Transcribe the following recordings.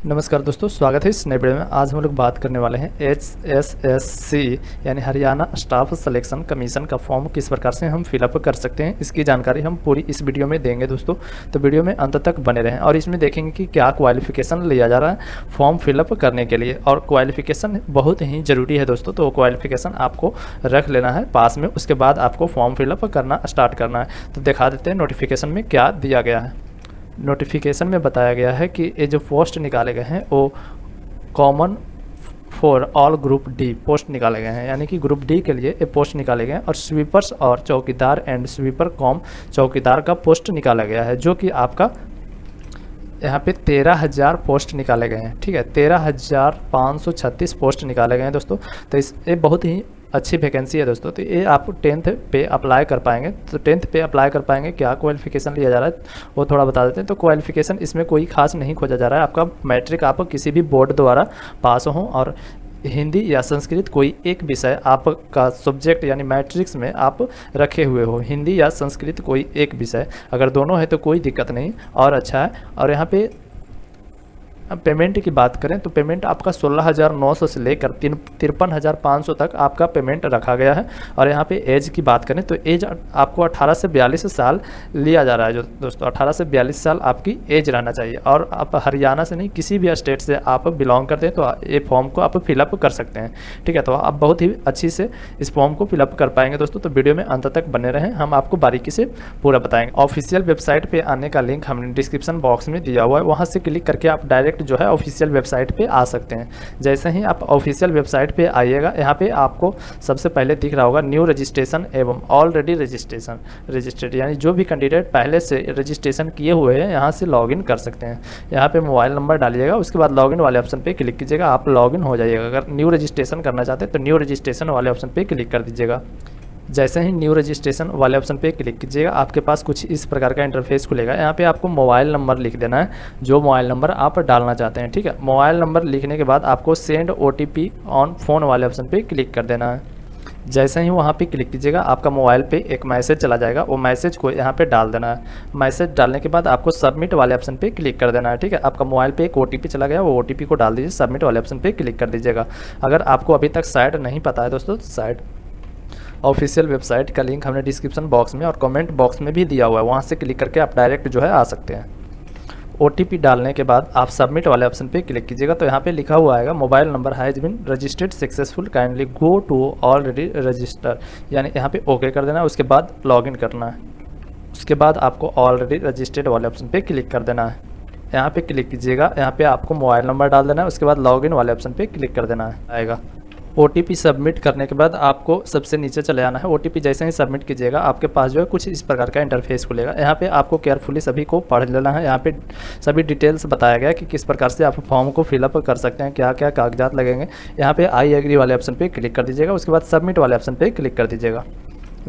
नमस्कार दोस्तों, स्वागत है इस नए वीडियो में। आज हम लोग बात करने वाले हैं HSSC यानी हरियाणा स्टाफ सिलेक्शन कमीशन का फॉर्म किस प्रकार से हम फिलअप कर सकते हैं। इसकी जानकारी हम पूरी इस वीडियो में देंगे दोस्तों, तो वीडियो में अंत तक बने रहें। और इसमें देखेंगे कि क्या क्वालिफिकेशन लिया जा रहा है फॉर्म फिलअप करने के लिए, और क्वालिफिकेशन बहुत ही ज़रूरी है दोस्तों। तो क्वालिफिकेशन आपको रख लेना है पास में, उसके बाद आपको फॉर्म फिलअप करना स्टार्ट करना है। तो दिखा देते हैं नोटिफिकेशन में क्या दिया गया है। नोटिफिकेशन में बताया गया है कि ये जो पोस्ट निकाले गए हैं वो common for all group D post निकाले गए हैं, यानी कि ग्रुप डी के लिए ये पोस्ट निकाले गए हैं। और स्वीपर्स और चौकीदार एंड स्वीपर कॉम चौकीदार का पोस्ट निकाला गया है, जो कि आपका यहाँ पे 13,000 पोस्ट निकाले गए हैं। ठीक है, 13,536 पोस्ट निकाले गए हैं दोस्तों। तो ये बहुत ही अच्छी वैकेंसी है दोस्तों। तो ये आप 10th पे अप्लाई कर पाएंगे। तो 10th पे अप्लाई कर पाएंगे। क्या क्वालिफिकेशन लिया जा रहा है वो थोड़ा बता देते हैं। तो क्वालिफिकेशन इसमें कोई खास नहीं खोजा जा रहा है। आपका मैट्रिक आप किसी भी बोर्ड द्वारा पास हो, और हिंदी या संस्कृत कोई एक विषय आपका सब्जेक्ट यानी मैट्रिक्स में आप रखे हुए हो, हिंदी या संस्कृत कोई एक विषय, अगर दोनों है तो कोई दिक्कत नहीं और अच्छा है। और यहाँ पे पेमेंट की बात करें तो पेमेंट आपका 16,900 से लेकर 53,500 तक आपका पेमेंट रखा गया है। और यहाँ पे एज की बात करें तो एज आपको 18 से 42 साल लिया जा रहा है जो दोस्तों। 18 से 42 साल आपकी एज रहना चाहिए। और आप हरियाणा से नहीं, किसी भी स्टेट से आप बिलोंग करते हैं तो ये फॉर्म को आप फिलअप कर सकते हैं। ठीक है, तो आप बहुत ही अच्छी से इस फॉर्म को फिलअप कर पाएंगे दोस्तों। तो वीडियो में अंत तक बने रहें, हम आपको बारीकी से पूरा बताएंगे। ऑफिशियल वेबसाइट पर आने का लिंक हमने डिस्क्रिप्शन बॉक्स में दिया हुआ है, वहाँ से क्लिक करके आप डायरेक्ट जो है ऑफिशियल वेबसाइट पे आ सकते हैं। जैसे ही आप ऑफिशियल वेबसाइट पे आइएगा, यहाँ पे आपको सबसे पहले दिख रहा होगा न्यू रजिस्ट्रेशन एवं ऑलरेडी रजिस्टर्ड, यानी जो भी कैंडिडेट पहले से रजिस्ट्रेशन किए हुए हैं यहाँ से लॉगिन कर सकते हैं। यहाँ पे मोबाइल नंबर डालिएगा, उसके बाद लॉगिन वाले ऑप्शन पे क्लिक कीजिएगा, आप लॉगिन हो जाइएगा। अगर न्यू रजिस्ट्रेशन करना चाहते हैं तो न्यू रजिस्ट्रेशन वाले ऑप्शन पे क्लिक कर दीजिएगा। जैसे ही न्यू रजिस्ट्रेशन वाले ऑप्शन पे क्लिक कीजिएगा, आपके पास कुछ इस प्रकार का इंटरफेस खुलेगा। यहाँ पे आपको मोबाइल नंबर लिख देना है, जो मोबाइल नंबर आप डालना चाहते हैं। ठीक है, मोबाइल नंबर लिखने के बाद आपको सेंड OTP ऑन फोन वाले ऑप्शन पे क्लिक कर देना है। जैसे ही वहाँ पे क्लिक कीजिएगा, आपका मोबाइल पे एक मैसेज चला जाएगा, वो मैसेज को यहाँ पे डाल देना है। मैसेज डालने के बाद आपको सबमिट वाले ऑप्शन पे क्लिक कर देना है। ठीक है, आपका मोबाइल पे एक OTP चला गया, वो OTP को डाल दीजिए, सबमिट वाले ऑप्शन पे क्लिक कर दीजिएगा। अगर आपको अभी तक साइट नहीं पता है दोस्तों, साइट ऑफिशियल वेबसाइट का लिंक हमने डिस्क्रिप्शन बॉक्स में और कमेंट बॉक्स में भी दिया हुआ है, वहाँ से क्लिक करके आप डायरेक्ट जो है आ सकते हैं। OTP डालने के बाद आप सबमिट वाले ऑप्शन पे क्लिक कीजिएगा, तो यहाँ पे लिखा हुआ आएगा mobile number has been registered successful, kindly go to already register, यानी यहाँ पे ओके कर देना है। उसके बाद लॉगिन करना है। उसके बाद आपको ऑलरेडी रजिस्टर्ड वाले ऑप्शन पे क्लिक कर देना है। यहाँ पे क्लिक कीजिएगा, यहाँ पे आपको मोबाइल नंबर डाल देना है। उसके बाद लॉगिन वाले ऑप्शन पे क्लिक कर देना है आएगा। OTP सबमिट करने के बाद आपको सबसे नीचे चले आना है। OTP जैसे ही सबमिट कीजिएगा, आपके पास जो है कुछ इस प्रकार का इंटरफेस खुलेगा। यहाँ पे आपको केयरफुली सभी को पढ़ लेना है। यहाँ पे सभी डिटेल्स बताया गया कि किस प्रकार से आप फॉर्म को फिलअप कर सकते हैं, क्या क्या कागजात लगेंगे। यहाँ पे आई एग्री वाले ऑप्शन पे क्लिक कर दीजिएगा, उसके बाद सबमिट वाले ऑप्शन पे क्लिक कर दीजिएगा।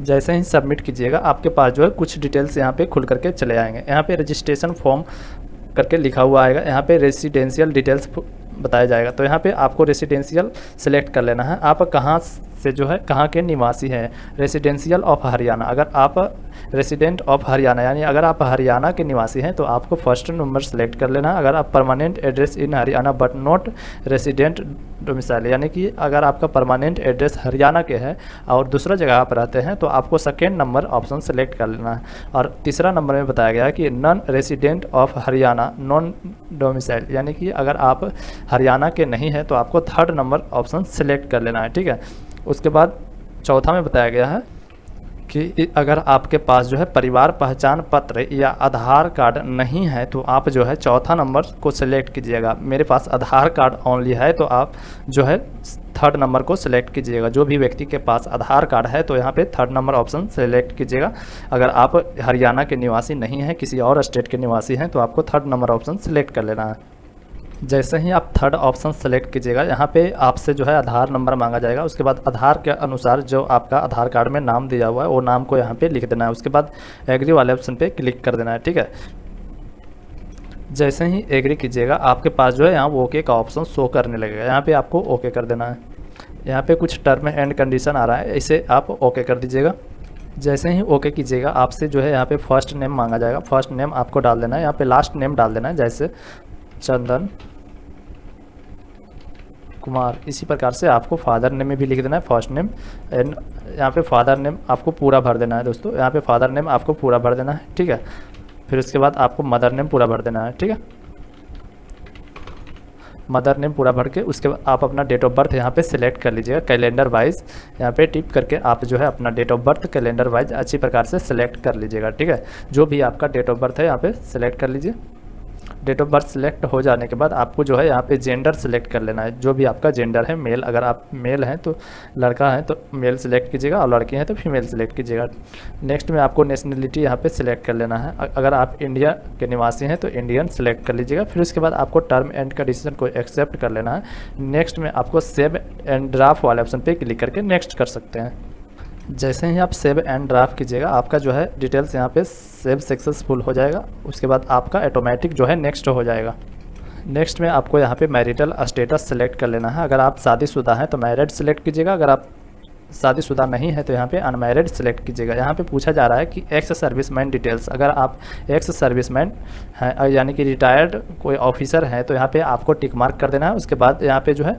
जैसे ही सबमिट कीजिएगा, आपके पास जो है कुछ डिटेल्स यहाँ पे खुल करके चले आएंगे। यहाँ पे रजिस्ट्रेशन फॉर्म करके लिखा हुआ आएगा, यहाँ पे रेसिडेंशियल डिटेल्स बताया जाएगा। तो यहाँ पे आपको रेसिडेंशियल सेलेक्ट कर लेना है, आप कहाँ से जो है कहाँ के निवासी हैं। रेसिडेंशियल ऑफ हरियाणा, अगर आप रेसिडेंट ऑफ हरियाणा यानी अगर आप हरियाणा के निवासी हैं तो आपको फर्स्ट नंबर सेलेक्ट कर लेना है। अगर आप permanent address in Haryana but not resident domicile, यानी कि अगर आपका परमानेंट एड्रेस हरियाणा के है और दूसरा जगह आप रहते हैं तो आपको सेकेंड नंबर ऑप्शन सेलेक्ट कर लेना है। और तीसरा नंबर में बताया गया है कि non resident of Haryana non domicile, यानी कि अगर आप हरियाणा के नहीं हैं तो आपको थर्ड नंबर ऑप्शन सेलेक्ट कर लेना है। ठीक है, उसके बाद चौथा में बताया गया है कि अगर आपके पास जो है परिवार पहचान पत्र या आधार कार्ड नहीं है तो आप जो है चौथा नंबर को सिलेक्ट कीजिएगा। मेरे पास आधार कार्ड ओनली है तो आप जो है थर्ड नंबर को सिलेक्ट कीजिएगा। जो भी व्यक्ति के पास आधार कार्ड है तो यहाँ पे थर्ड नंबर ऑप्शन सेलेक्ट कीजिएगा। अगर आप हरियाणा के निवासी नहीं हैं, किसी और स्टेट के निवासी हैं, तो आपको थर्ड नंबर ऑप्शन सेलेक्ट कर लेना है। जैसे ही आप थर्ड ऑप्शन सेलेक्ट कीजिएगा, यहाँ पे आपसे जो है आधार नंबर मांगा जाएगा। उसके बाद आधार के अनुसार जो आपका आधार कार्ड में नाम दिया हुआ है वो नाम को यहाँ पे लिख देना है। उसके बाद एग्री वाले ऑप्शन पे क्लिक कर देना है। ठीक है, जैसे ही एग्री कीजिएगा, आपके पास जो है यहाँ ओके का ऑप्शन शो करने लगेगा। यहाँ पे आपको ओके कर देना है। यहाँ पे कुछ टर्म एंड कंडीशन आ रहा है, इसे आप ओके कर दीजिएगा। जैसे ही ओके कीजिएगा, आपसे जो है यहाँ पे फर्स्ट नेम मांगा जाएगा। फर्स्ट नेम आपको डाल देना है। यहाँ पे लास्ट नेम डाल देना है, जैसे चंदन कुमार। इसी प्रकार से आपको फादर नेम में भी लिख देना है फर्स्ट नेम एंड यहाँ पे फादर नेम आपको पूरा भर देना है दोस्तों। यहाँ पे फादर नेम आपको पूरा भर देना है, ठीक है। फिर उसके बाद आपको मदर नेम पूरा भर देना है, ठीक है। मदर नेम पूरा भर के उसके बाद आप अपना डेट ऑफ बर्थ यहाँ पे सिलेक्ट कर लीजिएगा कैलेंडर वाइज। यहाँ पे टिप करके आप जो है अपना date of birth calendar wise अच्छी प्रकार से सिलेक्ट कर लीजिएगा, ठीक है। जो भी आपका डेट ऑफ बर्थ है यहाँ पे सिलेक्ट कर लीजिए। डेट ऑफ बर्थ सिलेक्ट हो जाने के बाद आपको जो है यहाँ पे जेंडर सिलेक्ट कर लेना है। जो भी आपका जेंडर है, मेल, अगर आप मेल हैं तो लड़का है तो मेल सिलेक्ट कीजिएगा और लड़की हैं तो फीमेल सिलेक्ट कीजिएगा। नेक्स्ट में आपको नेशनलिटी यहाँ पे सिलेक्ट कर लेना है। अगर आप इंडिया के निवासी हैं तो इंडियन सिलेक्ट कर लीजिएगा। फिर उसके बाद आपको टर्म एंड कंडीशन को एक्सेप्ट कर लेना है। नेक्स्ट में आपको सेव एंड ड्राफ्ट वाले ऑप्शन पर क्लिक करके नेक्स्ट कर सकते हैं। जैसे ही आप सेव एंड ड्राफ्ट कीजिएगा आपका जो है डिटेल्स यहाँ पे सेव सक्सेसफुल हो जाएगा। उसके बाद आपका ऑटोमेटिक जो है नेक्स्ट हो जाएगा। नेक्स्ट में आपको यहाँ पे मैरिटल स्टेटस सेलेक्ट कर लेना है। अगर आप शादीशुदा हैं तो मैरिड सेलेक्ट कीजिएगा, अगर आप शादीशुदा नहीं है तो यहाँ पे अनमैरिड सेलेक्ट कीजिएगा। यहाँ पे पूछा जा रहा है कि एक्स सर्विसमैन डिटेल्स, अगर आप एक्स सर्विसमैन हैं यानी कि रिटायर्ड कोई ऑफिसर हैं तो यहाँ पे आपको टिक मार्क कर देना है। उसके बाद यहाँ पे जो है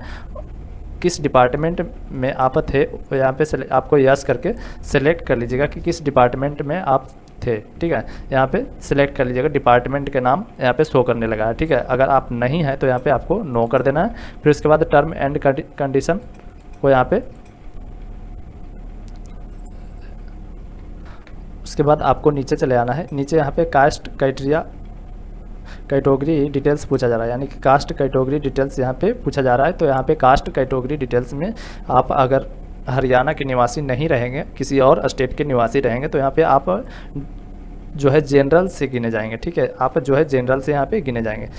किस डिपार्टमेंट में आप थे यहाँ पे आपको यस करके सिलेक्ट कर लीजिएगा कि किस डिपार्टमेंट में आप थे, ठीक है। यहाँ पे सिलेक्ट कर लीजिएगा, डिपार्टमेंट के नाम यहाँ पे शो करने लगा है, ठीक है। अगर आप नहीं हैं तो यहाँ पे आपको नो कर देना है। फिर उसके बाद टर्म एंड कंडीशन को यहाँ पे, उसके बाद आपको नीचे चले आना है। नीचे यहाँ पे कास्ट क्राइटेरिया कैटेगरी डिटेल्स पूछा जा रहा है, यानी कि कास्ट कैटेगरी डिटेल्स यहाँ पे पूछा जा रहा है। तो यहाँ पे कास्ट कैटेगरी डिटेल्स में आप अगर हरियाणा के निवासी नहीं रहेंगे, किसी और स्टेट के निवासी रहेंगे तो यहाँ पे आप जो है जनरल से गिने जाएंगे, ठीक है। आप जो है जनरल से यहाँ पे गिने जाएंगे।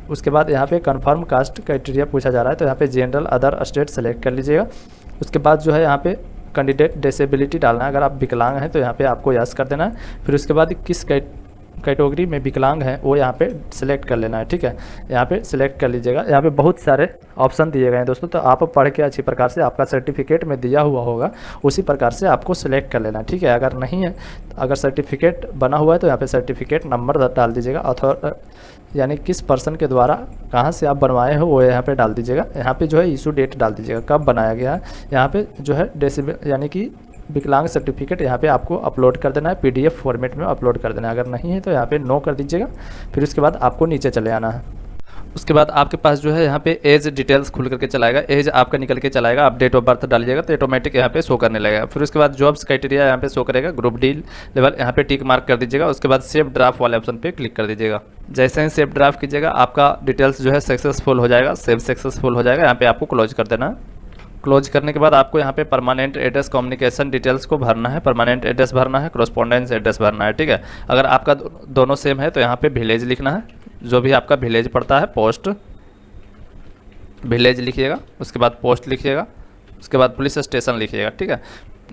उसके बाद यहाँ पे कंफर्म कास्ट क्राइटेरिया पूछा जा रहा है तो यहाँ पे जनरल अदर स्टेट सेलेक्ट कर लीजिएगा। उसके बाद जो है यहाँ पे कैंडिडेट डिसेबिलिटी डालना है। अगर आप विकलांग हैं तो यहाँ पे आपको यस कर देना है। फिर उसके बाद किस कैटेगरी में विकलांग हैं वो यहाँ पे सिलेक्ट कर लेना है, ठीक है। यहाँ पे सिलेक्ट कर लीजिएगा। यहाँ पे बहुत सारे ऑप्शन दिए गए हैं दोस्तों, तो आप पढ़ के अच्छी प्रकार से आपका सर्टिफिकेट में दिया हुआ होगा उसी प्रकार से आपको सिलेक्ट कर लेना है, ठीक है। अगर नहीं है, अगर सर्टिफिकेट बना हुआ है तो यहाँ पे सर्टिफिकेट नंबर डाल दीजिएगा, यानी किस पर्सन के द्वारा कहाँ से आप बनवाए हो वो यहाँ पे डाल दीजिएगा। यहाँ पे जो है इशू डेट डाल दीजिएगा, कब बनाया गया है। यहाँ पे जो है डेसिबल यानी कि विकलांग सर्टिफिकेट यहाँ पे आपको अपलोड कर देना है, पीडीएफ फॉर्मेट में अपलोड कर देना है। अगर नहीं है तो यहाँ पे नो कर दीजिएगा। फिर उसके बाद आपको नीचे चले आना है। उसके बाद आपके पास जो है यहाँ पे एज डिटेल्स खुल करके चलाएगा, एज आपका निकल के चलाएगा। आप डेट ऑफ बर्थ डालिएगा तो ऑटोमेटिक यहाँ पे शो करने लगेगा। फिर उसके बाद जॉब्स क्राइटेरिया यहाँ पे शो करेगा, ग्रुप डी लेवल यहाँ पे टिक मार्क कर दीजिएगा। उसके बाद सेव ड्राफ्ट वाले ऑप्शन पे क्लिक कर दीजिएगा। जैसे ही सेव ड्राफ्ट कीजिएगा आपका डिटेल्स जो है सक्सेसफुल हो जाएगा, सेव सक्सेसफुल हो जाएगा। यहाँ पे आपको क्लोज कर देना है। क्लोज करने के बाद आपको यहाँ पे परमानेंट एड्रेस कम्युनिकेशन डिटेल्स को भरना है, परमानेंट एड्रेस भरना है, कॉरस्पॉन्डेंस एड्रेस भरना है, ठीक है। अगर आपका दोनों सेम है तो यहाँ पे विलेज लिखना है, जो भी आपका विलेज पड़ता है, पोस्ट विलेज लिखिएगा। उसके बाद पोस्ट लिखिएगा, उसके बाद पुलिस स्टेशन लिखिएगा, ठीक है।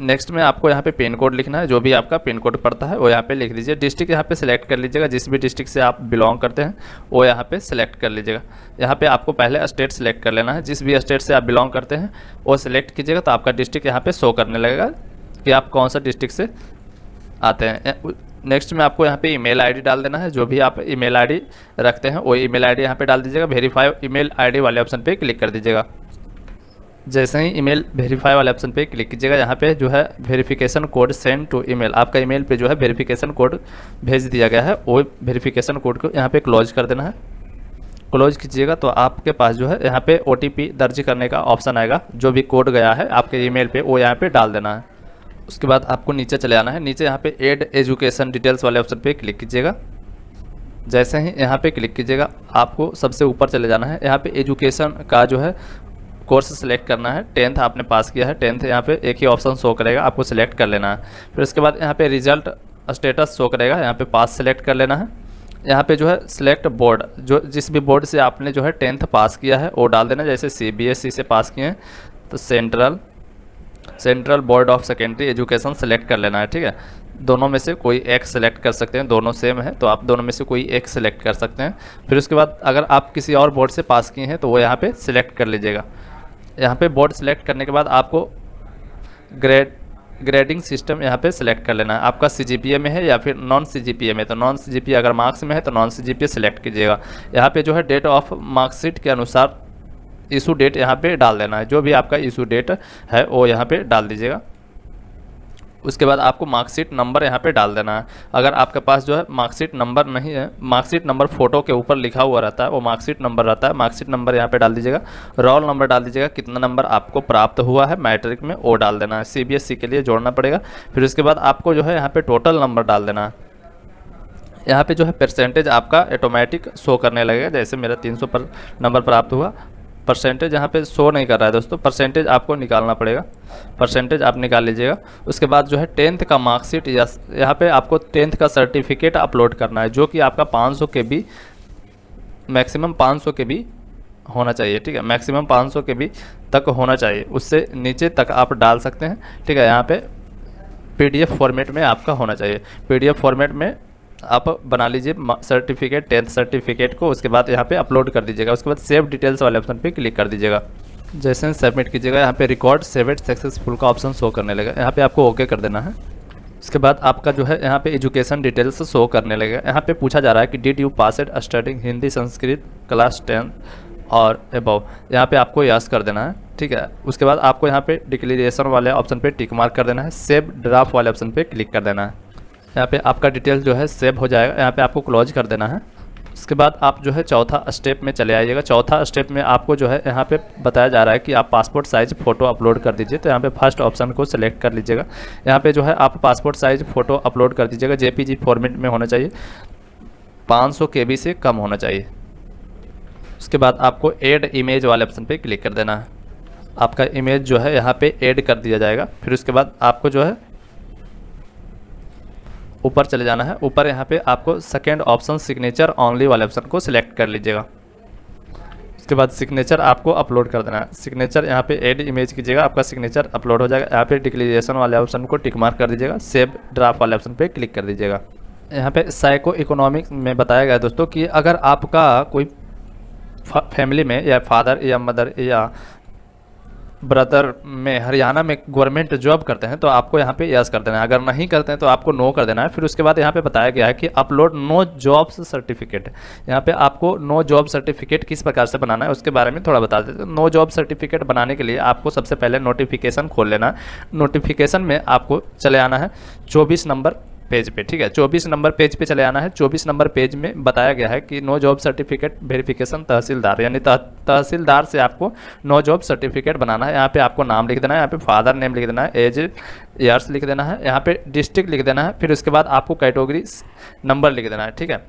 नेक्स्ट में आपको यहाँ पे पिन कोड लिखना है, जो भी आपका पिन कोड पड़ता है वो यहाँ पे लिख दीजिए। डिस्ट्रिक्ट यहाँ पे सिलेक्ट कर लीजिएगा, जिस भी डिस्ट्रिक्ट से आप बिलोंग करते हैं वो यहाँ पे सिलेक्ट कर लीजिएगा। यहाँ पे आपको पहले स्टेट सेलेक्ट कर लेना है, जिस भी स्टेट से आप बिलोंग करते हैं वो सिलेक्ट कीजिएगा तो आपका डिस्ट्रिक्ट यहाँ पे शो करने लगेगा कि आप कौन सा डिस्ट्रिक्ट से आते हैं। नेक्स्ट में आपको यहाँ पे ईमेल आईडी डाल देना है, जो भी आप ईमेल आईडी रखते हैं वो ईमेल आईडी यहाँ पे डाल दीजिएगा। वेरीफाई ईमेल आईडी वाले ऑप्शन पे क्लिक कर दीजिएगा। जैसे ही ईमेल वेरीफाई वाले ऑप्शन पे क्लिक कीजिएगा, यहाँ पे जो है verification code send to email, आपका ईमेल पे जो है वेरिफिकेशन कोड भेज दिया गया है, वो वेरिफिकेशन कोड को यहाँ पे क्लोज कर देना है। क्लोज कीजिएगा तो आपके पास जो है यहाँ पे OTP दर्ज करने का ऑप्शन आएगा, जो भी कोड गया है आपके ईमेल पे वो यहाँ पे डाल देना है। उसके बाद आपको नीचे चले आना है। नीचे यहाँ पे ऐड एजुकेशन डिटेल्स वाले ऑप्शन पे क्लिक कीजिएगा। जैसे ही यहाँ पे क्लिक कीजिएगा आपको सबसे ऊपर चले जाना है। यहाँ पे एजुकेशन का जो है कोर्स सेलेक्ट करना है। 10th आपने पास किया है, 10th यहाँ पे एक ही ऑप्शन शो करेगा, आपको सिलेक्ट कर लेना है। फिर उसके बाद यहाँ पे रिजल्ट स्टेटस शो करेगा, यहाँ पे पास सेलेक्ट कर लेना है। यहाँ पे जो है सिलेक्ट बोर्ड, जो जिस भी बोर्ड से आपने जो है 10th पास किया है वो डाल देना। जैसे CBSE से पास किए हैं तो central board of secondary education select कर लेना है, ठीक है। दोनों में से कोई एक सेलेक्ट कर सकते हैं, दोनों सेम है तो आप दोनों में से कोई एक सेलेक्ट कर सकते हैं। फिर उसके बाद अगर आप किसी और बोर्ड से पास किए हैं तो वो यहाँ पे सिलेक्ट कर लीजिएगा। यहाँ पे बोर्ड सेलेक्ट करने के बाद आपको ग्रेडिंग सिस्टम यहाँ पे सिलेक्ट कर लेना है। आपका CGPA में है या फिर नॉन CGPA में, तो नॉन CGPA अगर मार्क्स में है तो नॉन CGPA सिलेक्ट कीजिएगा। यहाँ पे जो है डेट ऑफ मार्कशीट के अनुसार इशू डेट यहाँ पे डाल देना है, जो भी आपका इशू डेट है वो यहाँ पे डाल दीजिएगा। उसके बाद आपको मार्कशीट नंबर यहाँ पे डाल देना है। अगर आपके पास जो है मार्कशीट नंबर नहीं है, मार्कशीट नंबर फ़ोटो के ऊपर लिखा हुआ रहता है, वो मार्कशीट नंबर रहता है, मार्कशीट नंबर यहाँ पे डाल दीजिएगा। रोल नंबर डाल दीजिएगा, कितना नंबर आपको प्राप्त हुआ है मैट्रिक में वो डाल देना है, CBSE के लिए जोड़ना पड़ेगा। फिर उसके बाद आपको जो है यहाँ पर टोटल नंबर डाल देना है। यहाँ पे जो है परसेंटेज आपका ऑटोमेटिक शो करने लगेगा, जैसे मेरा 300 पर नंबर प्राप्त हुआ। परसेंटेज यहाँ पे शो नहीं कर रहा है दोस्तों, परसेंटेज आपको निकालना पड़ेगा, परसेंटेज आप निकाल लीजिएगा। उसके बाद जो है 10th का मार्कशीट या यहाँ पे आपको 10th का सर्टिफिकेट अपलोड करना है, जो कि आपका 500 KB, मैक्सिमम 500 KB होना चाहिए, ठीक है, मैक्सिमम 500 KB तक होना चाहिए, उससे नीचे तक आप डाल सकते हैं, ठीक है। यहाँ पे PDF फॉर्मेट में आपका होना चाहिए, PDF फॉर्मेट में आप बना लीजिए सर्टिफिकेट, 10th सर्टिफिकेट को। उसके बाद यहाँ पे अपलोड कर दीजिएगा। उसके बाद सेव डिटेल्स वाले ऑप्शन पे क्लिक कर दीजिएगा। जैसे सबमिट कीजिएगा, यहाँ पे रिकॉर्ड सेवेड सक्सेसफुल का ऑप्शन शो करने लगेगा, यहाँ पे आपको ओके कर देना है। उसके बाद आपका जो है यहाँ पे एजुकेशन डिटेल्स शो करने लगेगा। यहाँ पे पूछा जा रहा है कि did you passed studying Hindi Sanskrit class 10 और अबव, यहाँ पे आपको यस कर देना है, ठीक है। उसके बाद आपको यहाँ पे डिक्लेरेशन वाले ऑप्शन पे टिक मार्क कर देना है, सेव ड्राफ्ट वाले ऑप्शन पे क्लिक कर देना है। यहाँ पे आपका डिटेल जो है सेव हो जाएगा, यहाँ पे आपको क्लोज कर देना है। उसके बाद आप जो है चौथा स्टेप में चले आइएगा। चौथा स्टेप में आपको जो है यहाँ पे बताया जा रहा है कि आप पासपोर्ट साइज़ फ़ोटो अपलोड कर दीजिए, तो यहाँ पे फर्स्ट ऑप्शन को सिलेक्ट कर लीजिएगा। यहाँ पे जो है आप पासपोर्ट साइज़ फ़ोटो अपलोड कर दीजिएगा, JPG फॉर्मेट में होना चाहिए, 500 KB से कम होना चाहिए। उसके बाद आपको ऐड इमेज वाले ऑप्शन पे क्लिक कर देना है, आपका इमेज जो है यहाँ पे ऐड कर दिया जाएगा। फिर उसके बाद आपको जो है ऊपर चले जाना है, ऊपर यहाँ पे आपको सेकेंड ऑप्शन सिग्नेचर ऑनली वाले ऑप्शन को सिलेक्ट कर लीजिएगा। उसके बाद सिग्नेचर आपको अपलोड कर देना है, सिग्नेचर यहाँ पे ऐड इमेज कीजिएगा, आपका सिग्नेचर अपलोड हो जाएगा। यहाँ पे डिक्लेरेशन वाले ऑप्शन को टिक मार्क कर दीजिएगा, सेव ड्राफ्ट वाले ऑप्शन पे क्लिक कर दीजिएगा। यहाँ पे साइको इकोनॉमिक्स में बताया गया दोस्तों कि अगर आपका कोई फैमिली में या फादर या मदर या ब्रदर में हरियाणा में गवर्नमेंट जॉब करते हैं तो आपको यहाँ पे यस कर देना है, अगर नहीं करते हैं तो आपको नो कर देना है। फिर उसके बाद यहाँ पे बताया गया है कि अपलोड नो जॉब्स सर्टिफिकेट, यहाँ पे आपको नो जॉब सर्टिफिकेट किस प्रकार से बनाना है उसके बारे में थोड़ा बता देते हैं। नो जॉब सर्टिफिकेट बनाने के लिए आपको सबसे पहले नोटिफिकेशन खोल लेना है, नोटिफिकेशन में आपको चले आना है 24 नंबर पेज पे, ठीक है, 24 नंबर पेज पे चले आना है। 24 नंबर पेज में बताया गया है कि नो जॉब सर्टिफिकेट वेरिफिकेशन तहसीलदार, यानी तहसीलदार से आपको नो जॉब सर्टिफिकेट बनाना है। यहाँ पे आपको नाम लिख देना है, यहाँ पे फादर नेम लिख देना है, एज ईयर्स लिख देना है, यहाँ पे डिस्ट्रिक्ट लिख देना है। फिर उसके बाद आपको कैटेगरी नंबर लिख देना है, ठीक है।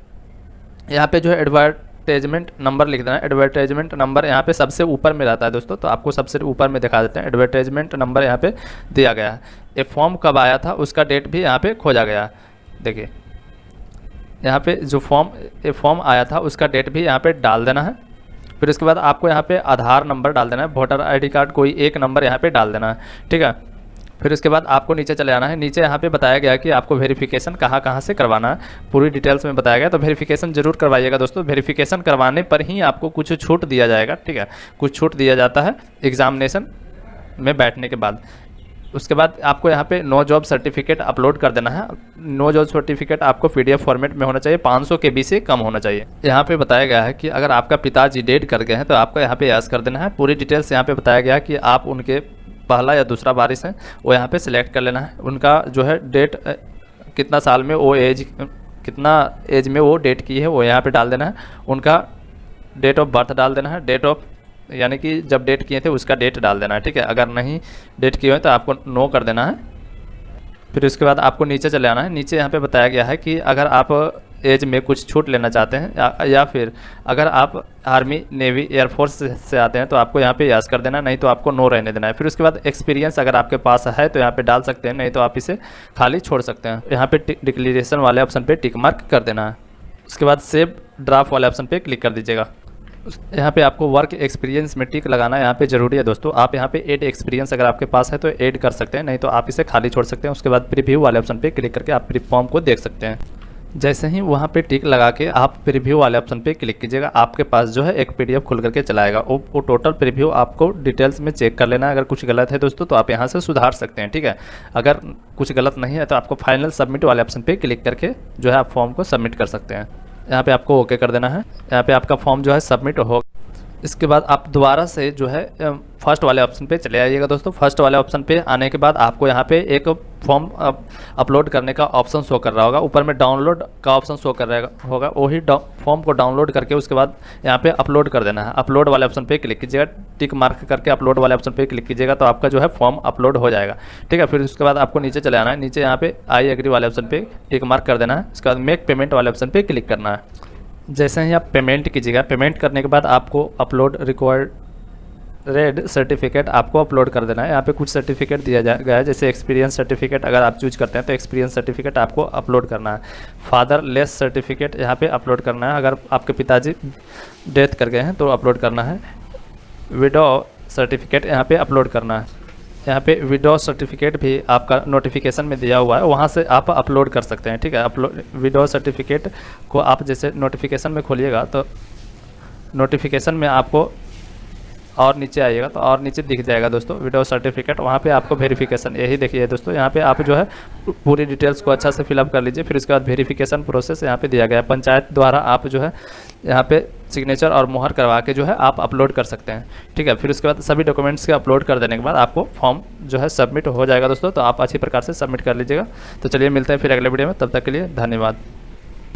यहाँ पे जो है एडवर्टाइजमेंट नंबर लिख देना है, एडवर्टाइजमेंट नंबर यहाँ पे सबसे ऊपर में रहता है दोस्तों, तो आपको सबसे ऊपर में दिखा देते हैं। एडवर्टाइजमेंट नंबर यहाँ पे दिया गया है। ये फॉर्म कब आया था उसका डेट भी यहाँ पे खोजा गया है, देखिए यहाँ पे जो ये फॉर्म आया था उसका डेट भी यहाँ पे डाल देना है। फिर उसके बाद आपको यहाँ पे आधार नंबर डाल देना है, वोटर ID कार्ड कोई एक नंबर यहाँ पे डाल देना है, ठीक है। फिर उसके बाद आपको नीचे चले आना है। नीचे यहाँ पे बताया गया कि आपको वेरिफिकेशन कहाँ से करवाना है, पूरी डिटेल्स में बताया गया, तो वेरिफिकेशन जरूर करवाइएगा दोस्तों। वेरिफिकेशन करवाने पर ही आपको कुछ छूट दिया जाएगा, ठीक है, कुछ छूट दिया जाता है एग्जामिनेशन में बैठने के बाद। उसके बाद आपको यहाँ पे नो जॉब सर्टिफिकेट अपलोड कर देना है। नो जॉब सर्टिफिकेट आपको PDF फॉर्मेट में होना चाहिए, 500 KB से कम होना चाहिए। यहाँ पे बताया गया है कि अगर आपका पिताजी डेट कर गए हैं तो आपको यहाँ पे यस कर देना है। पूरी डिटेल्स यहाँ पे बताया गया है कि आप उनके पहला या दूसरा वारिस हैं, वो यहाँ पे सिलेक्ट कर लेना है। उनका जो है डेट कितना साल में वो कितना एज में वो डेट की है वो यहाँ पे डाल देना है। उनका डेट ऑफ बर्थ डाल देना है, डेट ऑफ यानी कि जब डेट किए थे उसका डेट डाल देना है, ठीक है। अगर नहीं डेट किए हुए तो आपको नो कर देना है। फिर उसके बाद आपको नीचे चले आना है। नीचे यहाँ पे बताया गया है कि अगर आप एज में कुछ छूट लेना चाहते हैं या फिर अगर आप आर्मी नेवी एयरफोर्स से आते हैं तो आपको यहाँ पे यस कर देना, नहीं तो आपको नो रहने देना है। फिर उसके बाद एक्सपीरियंस अगर आपके पास है तो यहाँ पे डाल सकते हैं, नहीं तो आप इसे खाली छोड़ सकते हैं। यहाँ पे डिक्लेरेशन वाले ऑप्शन पे टिक मार्क कर देना है। उसके बाद सेव ड्राफ्ट वाले ऑप्शन पे क्लिक कर दीजिएगा। यहाँ पे आपको वर्क एक्सपीरियंस में टिक लगाना यहाँ पे ज़रूरी है दोस्तों। आप यहाँ पे ऐड एक्सपीरियंस अगर आपके पास है तो ऐड कर सकते हैं, नहीं तो आप इसे खाली छोड़ सकते हैं। उसके बाद प्रीव्यू वाले ऑप्शन पे क्लिक करके आप फॉर्म को देख सकते हैं। जैसे ही वहाँ पे टिक लगा के आप प्रीव्यू वाले ऑप्शन पे क्लिक कीजिएगा, आपके पास जो है एक PDF खुल करके चला आएगा। वो टोटल प्रीव्यू आपको डिटेल्स में चेक कर लेना है। अगर कुछ गलत है दोस्तों तो आप यहाँ से सुधार सकते हैं, ठीक है। अगर कुछ गलत नहीं है तो आपको फाइनल सबमिट वाले ऑप्शन पे क्लिक करके जो है आप फॉर्म को सबमिट कर सकते हैं। यहाँ पे आपको ओके कर देना है। यहाँ पे आपका फॉर्म जो है सबमिट हो। इसके बाद आप दोबारा से जो है फर्स्ट वाले ऑप्शन पे चले आइएगा दोस्तों। फर्स्ट वाले ऑप्शन पे आने के बाद आपको यहाँ पे एक फॉर्म अपलोड करने का ऑप्शन शो कर रहा होगा, ऊपर में डाउनलोड का ऑप्शन शो कर रहा होगा। वही फॉर्म को डाउनलोड करके उसके बाद यहाँ पे अपलोड कर देना है। अपलोड वाले ऑप्शन पे क्लिक कीजिएगा, टिक मार्क करके अपलोड वाले ऑप्शन पे क्लिक कीजिएगा तो आपका जो है फॉर्म अपलोड हो जाएगा। ठीक है, फिर उसके बाद आपको नीचे चले आना है, नीचे यहाँ पे आई एग्री वाले ऑप्शन पे टिक मार्क कर देना है। उसके बाद मेक पेमेंट वाले ऑप्शन पे क्लिक करना है। जैसे ही आप पेमेंट कीजिएगा, पेमेंट करने के बाद आपको अपलोड रिक्वायर्ड सर्टिफिकेट आपको अपलोड कर देना है। यहाँ पे कुछ सर्टिफिकेट दिया गया है, जैसे एक्सपीरियंस सर्टिफिकेट अगर आप चूज करते हैं तो एक्सपीरियंस सर्टिफिकेट आपको अपलोड करना है। फादर लेस सर्टिफिकेट यहाँ पे अपलोड करना है, अगर आपके पिताजी डेथ कर गए हैं तो अपलोड करना है। विडो सर्टिफिकेट यहाँ पे अपलोड करना है। यहाँ पे विडो सर्टिफिकेट भी आपका नोटिफिकेशन में दिया हुआ है, वहाँ से आप अपलोड कर सकते हैं। ठीक है, अपलोड विडो सर्टिफिकेट को आप जैसे नोटिफिकेशन में खोलिएगा तो नोटिफिकेशन में आपको और नीचे आइएगा तो और नीचे दिख जाएगा दोस्तों विडो सर्टिफिकेट, वहाँ पे आपको वेरिफिकेशन, यही देखिए दोस्तों यहाँ पे आप जो है पूरी डिटेल्स को अच्छा से फिलअप कर लीजिए। फिर उसके बाद वेरिफिकेशन प्रोसेस यहाँ पे दिया गया है, पंचायत द्वारा आप जो है यहाँ पे सिग्नेचर और मोहर करवा के जो है आप अपलोड कर सकते हैं। ठीक है, फिर उसके बाद सभी डॉक्यूमेंट्स के अपलोड कर देने के बाद आपको फॉर्म जो है सबमिट हो जाएगा दोस्तों। तो आप अच्छी प्रकार से सबमिट कर लीजिएगा। तो चलिए मिलते हैं फिर अगले वीडियो में, तब तक के लिए धन्यवाद।